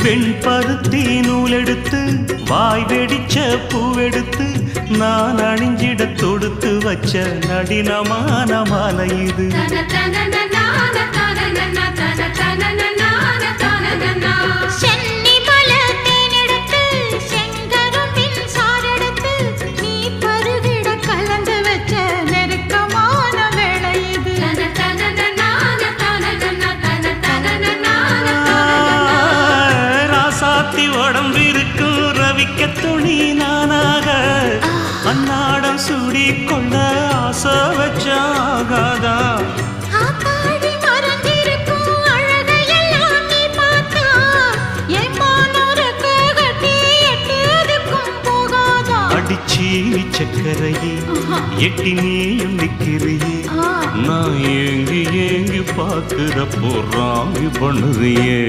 வெண்பருத்தி நூலெடுத்து வாய் வெடிச்ச பூவெடுத்து நான் அணிஞ்சிட தொடுத்து வச்ச நடினமான மாலை இது. உடம்பிருக்கும் ரவிக்க துணி நானாக அன்னாடம் சூடி கொள்ள ஆசை வச்சாகாதா. அடிச்சி சக்கரையே எட்டி நீயும் நிக்கிறியே நான் ஏங்கி ஏங்கி பார்க்கிறப்போ ராமி பண்ணுறியே.